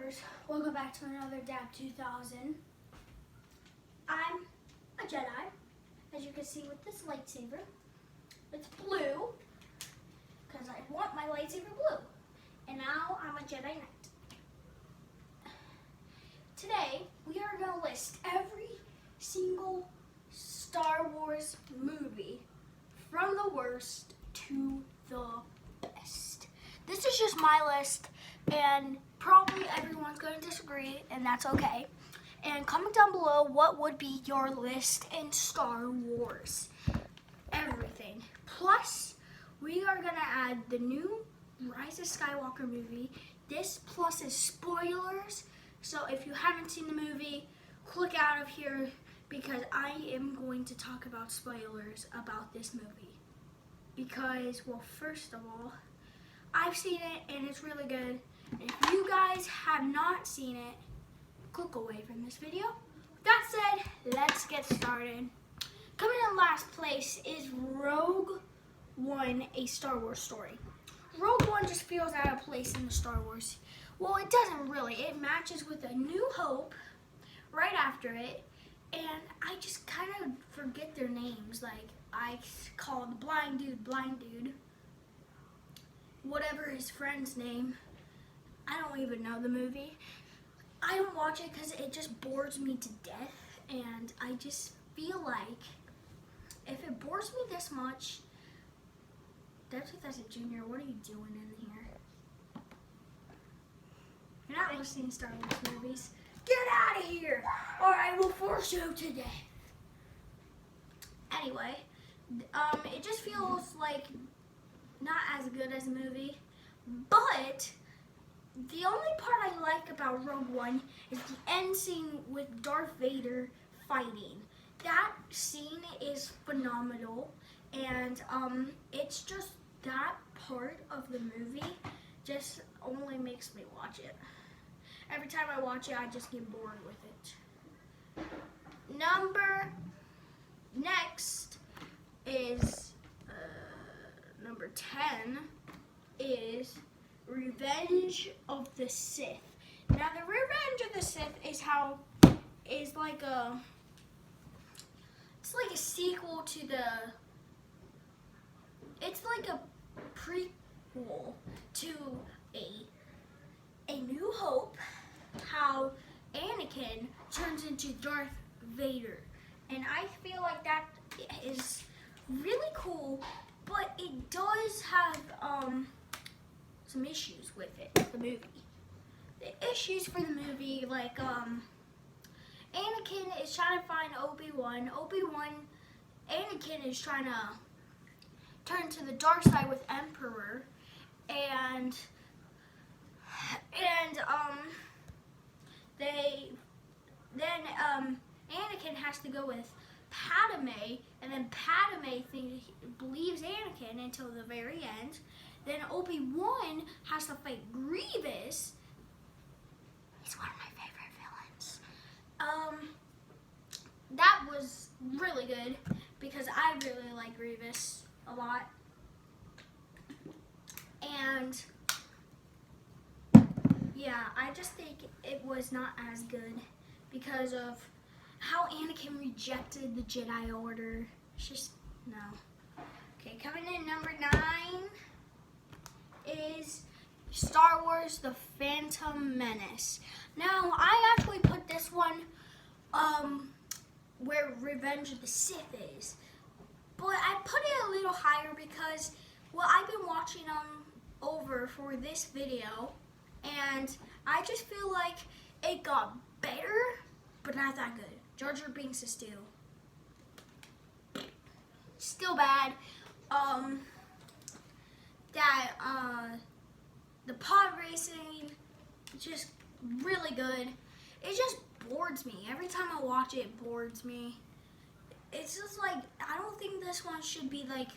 Skywalkers. Welcome back to another DAB 2000. I'm a Jedi, as you can see with this lightsaber. It's blue, because I want my lightsaber blue. And now I'm a Jedi Knight. Today, we are going to list every single Star Wars movie from the worst to the best. This is just my list, and probably everyone's going to disagree, and that's okay. And comment down below what would be your list in Star Wars. Everything. Plus, we are going to add the new Rise of Skywalker movie. This plus is spoilers. So if you haven't seen the movie, click out of here because I am going to talk about spoilers about this movie. Because, well, first of all, I've seen it and it's really good. If you guys have not seen it, click away from this video. With that said, let's get started. Coming in last place is Rogue One, a Star Wars story. Rogue One just feels out of place in the Star Wars. Well, it doesn't really. It matches with A New Hope right after it. And I just kind of forget their names. Like, I call the blind dude. Whatever his friend's name. I don't even know the movie. I don't watch it because it just bores me to death. And I just feel like if it bores me this much, that's Junior, what are you doing in here? You're not listening to Star Wars movies. Get out of here, or I will force you to death. Anyway, it just feels like not as good as a movie, but the only part I like about Rogue One is the end scene with Darth Vader fighting. That scene is phenomenal, and it's just that part of the movie just only makes me watch it. Every time I watch it, I just get bored with it. Next is number 10 is Revenge of the Sith. Now, the Revenge of the Sith is like a sequel to it's like a prequel to A New Hope, how Anakin turns into Darth Vader. And I feel like that is really cool, but it does have some issues with it, the movie. The issues for the movie, like Anakin is trying to find Obi-Wan. Anakin is trying to turn to the dark side with Emperor, and Anakin has to go with Padme, and then Padme believes Anakin until the very end. Then Obi-Wan has to fight Grievous. He's one of my favorite villains. That was really good because I really like Grievous a lot. And yeah, I just think it was not as good because of how Anakin rejected the Jedi Order. It's just, no. Okay, coming in number 9 is Star Wars The Phantom Menace. Now, I actually put this one where Revenge of the Sith is. But I put it a little higher because, well, I've been watching them over for this video, and I just feel like it got better, but not that good. Jar Jar Binks is still bad. The pod racing, just really good. It just bores me. Every time I watch it, it bores me. It's just like, I don't think this one should be like,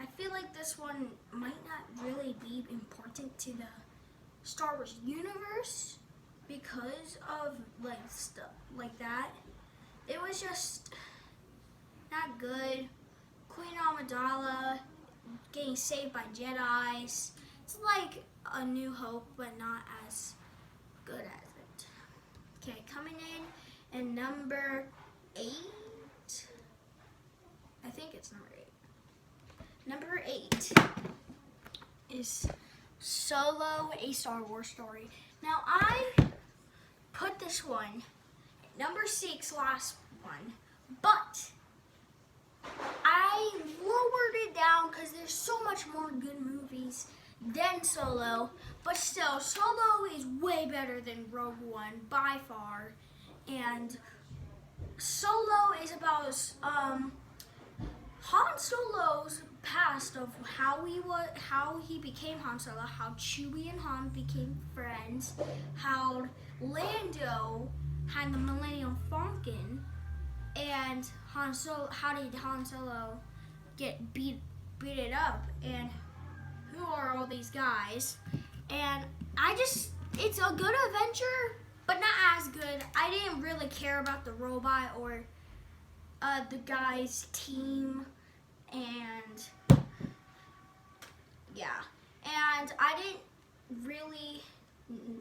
I feel like this one might not really be important to the Star Wars universe because of like stuff like that. It was just not good. Queen Amidala getting saved by Jedis. It's like A New Hope, but not as good at it. Okay, coming in and number 8. I think it's number 8. Number 8 is Solo, a Star Wars story. Now I put this one at number 6, last one, but I lowered it down because there's so much more good movies than Solo, but still, Solo is way better than Rogue One by far, and Solo is about Han Solo's past of how he became Han Solo, how Chewie and Han became friends, how Lando had the Millennium Falcon, and how did Han Solo get beat it up, and who are all these guys? And it's a good adventure, but not as good. I didn't really care about the robot or the guy's team, and yeah. And I didn't really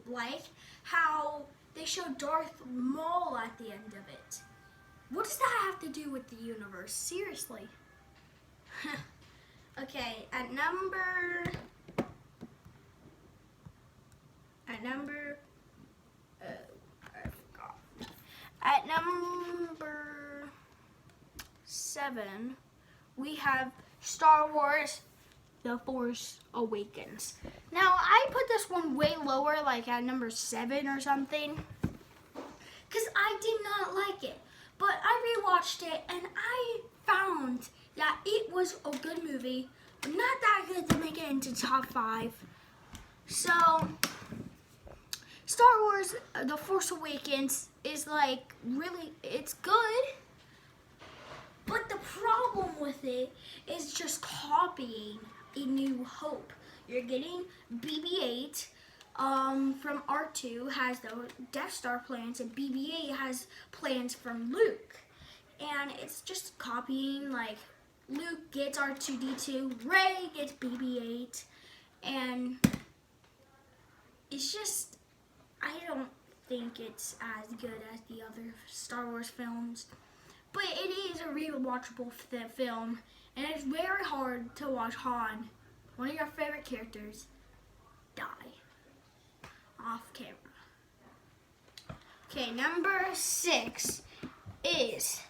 like how they showed Darth Maul at the end of it. What does that have to do with the universe? Seriously. Okay, at number I forgot. At number 7, we have Star Wars The Force Awakens. Now, I put this one way lower, like at number 7 or something, because I did not like it. But I rewatched it, and I found that it was a good movie, but not that good to make it into top 5. So, Star Wars The Force Awakens is like, really, it's good, but the problem with it is just copying A New Hope. You're getting BB-8 from R2 has the Death Star plans, and BB-8 has plans from Luke. And it's just copying, like, Luke gets R2-D2, Rey gets BB-8, and it's just, I don't think it's as good as the other Star Wars films. But it is a rewatchable film, and it's very hard to watch Han, one of your favorite characters, die off camera. Okay, number 6 is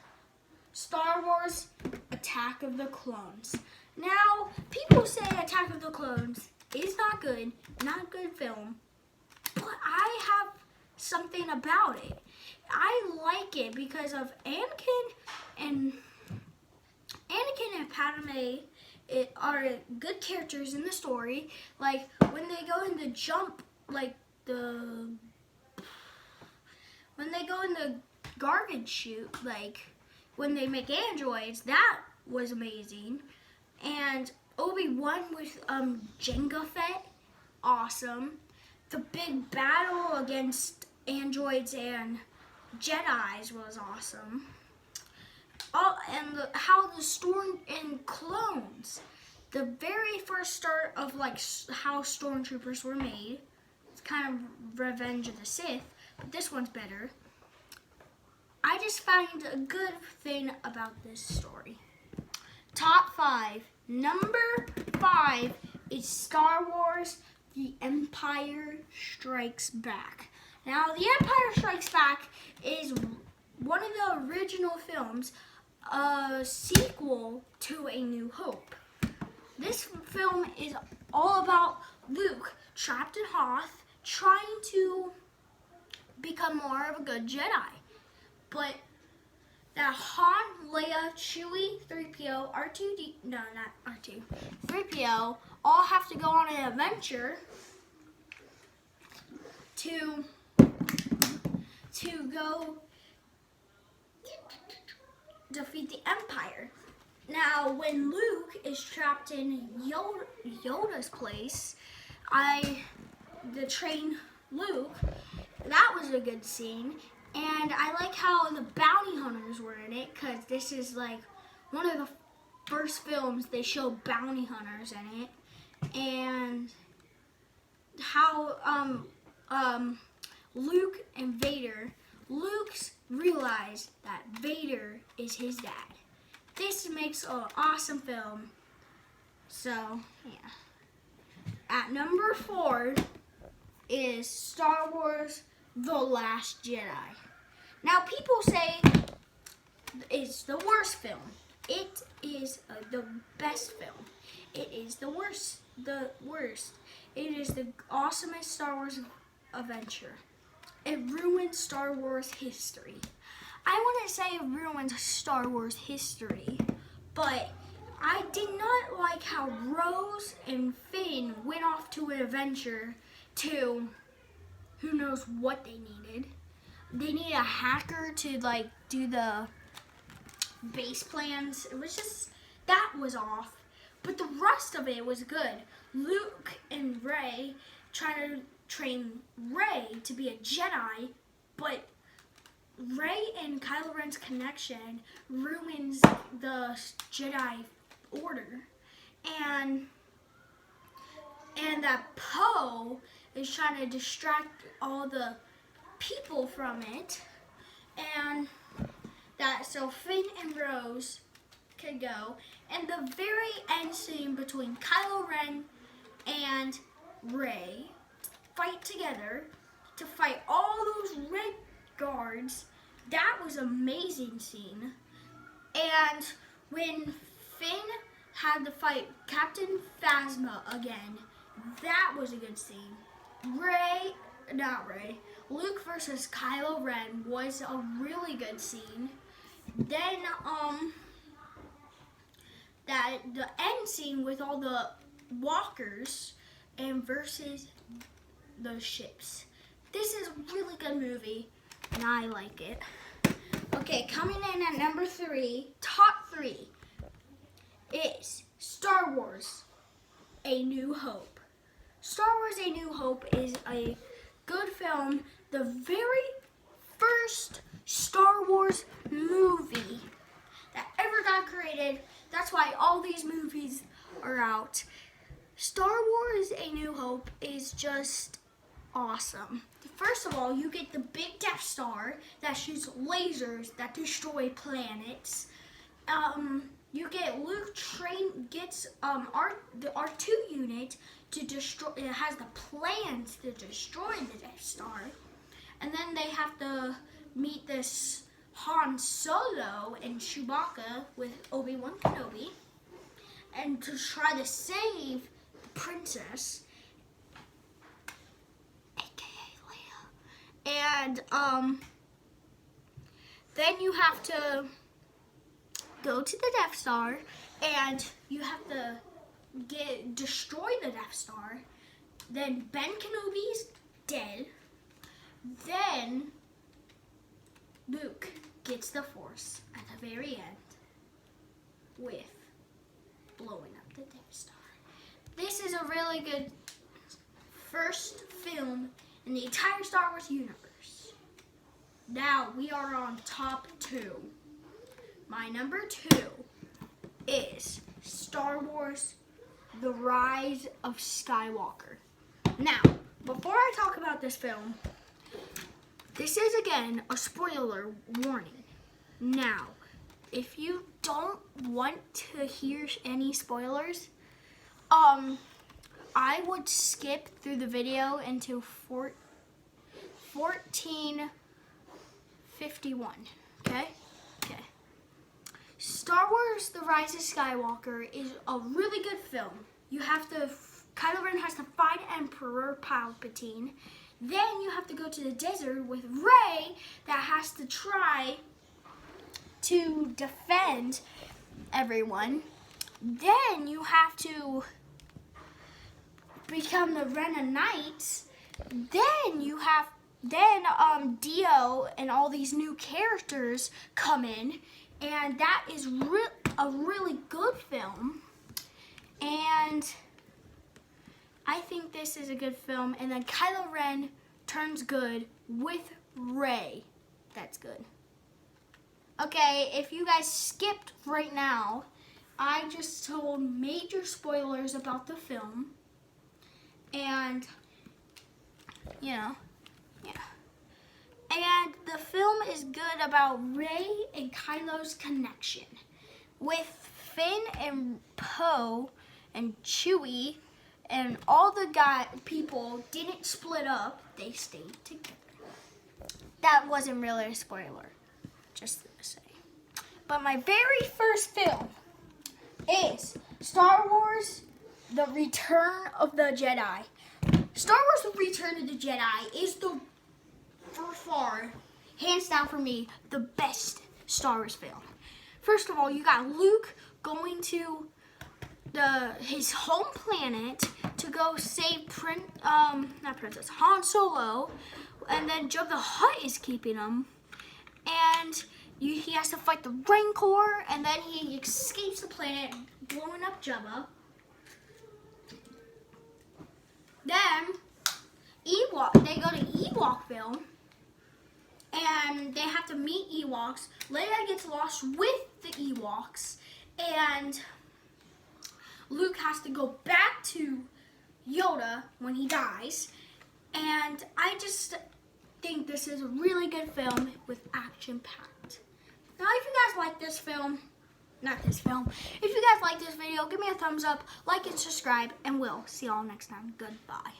Star Wars Attack of the Clones. Now, people say Attack of the Clones is not a good film, but I have something about it. I like it because of Anakin and Padme are good characters in the story. Like, when they go in the jump, like, when they go in the garbage chute, like when they make androids, that was amazing. And Obi-Wan with Jango Fett, awesome. The big battle against androids and Jedis was awesome. And how the storm and clones, the very first start of like how stormtroopers were made. It's kind of Revenge of the Sith, but this one's better. I just find a good thing about this story. Top 5. Number 5 is Star Wars The Empire Strikes Back. Now, The Empire Strikes Back is one of the original films, a sequel to A New Hope. This film is all about Luke, trapped in Hoth, trying to become more of a good Jedi. But that Han, Leia, Chewie, 3PO, R2D, no, not R2, 3PO, all have to go on an adventure to go defeat the Empire. Now, when Luke is trapped in Yoda's place, the train Luke, that was a good scene. And I like how the bounty hunters were in it, because this is like one of the first films they show bounty hunters in it. And how Luke and Vader, Luke's realized that Vader is his dad. This makes an awesome film. So, yeah. At number 4 is Star Wars The Last Jedi. Now, people say it's the worst film. It is the best film. It is the worst. It is the awesomest Star Wars adventure. It ruined Star Wars history. I wouldn't say it ruined Star Wars history, but I did not like how Rose and Finn went off to an adventure to who knows what they needed. They needed a hacker to like do the base plans. It was just, that was off. But the rest of it was good. Luke and Rey trying to train Rey to be a Jedi, but Rey and Kylo Ren's connection ruins the Jedi Order. And that Poe is trying to distract all the people from it. And that so Finn and Rose could go. And the very end scene between Kylo Ren and Rey fight together to fight all those red guards. That was an amazing scene. And when Finn had to fight Captain Phasma again, that was a good scene. Luke versus Kylo Ren was a really good scene. Then that the end scene with all the walkers and versus the ships. This is a really good movie, and I like it. Okay, coming in at number 3, top 3, is Star Wars A New Hope. Star Wars A New Hope is a good film. The very first Star Wars movie that ever got created. That's why all these movies are out. Star Wars A New Hope is just awesome. First of all, you get the big Death Star that shoots lasers that destroy planets. You get Luke gets the R2 unit to destroy. It has the plans to destroy the Death Star, and then they have to meet this Han Solo and Chewbacca with Obi-Wan Kenobi, and to try to save the princess, aka Leia. And then you have to go to the Death Star, and you have to destroy the Death Star. Then Ben Kenobi's dead. Then Luke gets the Force at the very end with blowing up the Death Star. This is a really good first film in the entire Star Wars universe. Now we are on top 2. My number 2 is Star Wars The Rise of Skywalker. Now, before I talk about this film, this is again a spoiler warning. Now, if you don't want to hear any spoilers, I would skip through the video into 14:51. Okay? Okay. Star Wars The Rise of Skywalker is a really good film. Kylo Ren has to fight Emperor Palpatine. Then you have to go to the desert with Rey that has to try to defend everyone. Then you have to become the Rena Knights. Then Dio and all these new characters come in, and that is a really good film. And I think this is a good film. And then Kylo Ren turns good with Rey. That's good. Okay, if you guys skipped right now, I just told major spoilers about the film. And, yeah. the film is good about Rey and Kylo's connection. With Finn and Poe and Chewie and all the people didn't split up, they stayed together. That wasn't really a spoiler, just to say. But my very first film is Star Wars The Return of the Jedi. Star Wars The Return of the Jedi is for far, hands down for me, the best Star Wars film. First of all, you got Luke going to his home planet to go save Han Solo, and then Jabba the Hutt is keeping him, and he has to fight the Rancor, and then he escapes the planet, blowing up Jabba. Then they go to Ewokville, and they have to meet Ewoks. Leia gets lost with the Ewoks, and Luke has to go back to Yoda when he dies. And I just think this is a really good film with action-packed. Now, if you guys like this film, if you guys like this video, give me a thumbs up, like and subscribe, and we'll see y'all next time. Goodbye.